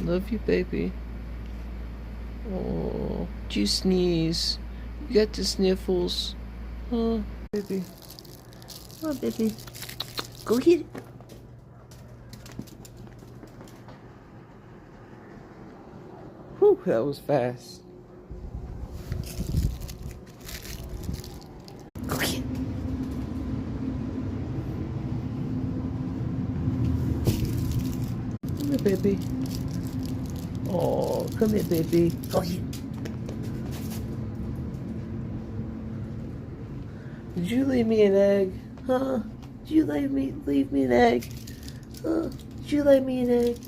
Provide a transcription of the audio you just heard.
Love you, baby. Oh, did you sneeze? You got the sniffles. Huh, baby? Oh, baby. Go get it. Whew, that was fast. Go get it. Come here, baby. Oh, come here, baby. Go get it. Did you leave me an egg? Huh? Did you leave me an egg? Huh? Did you leave me an egg?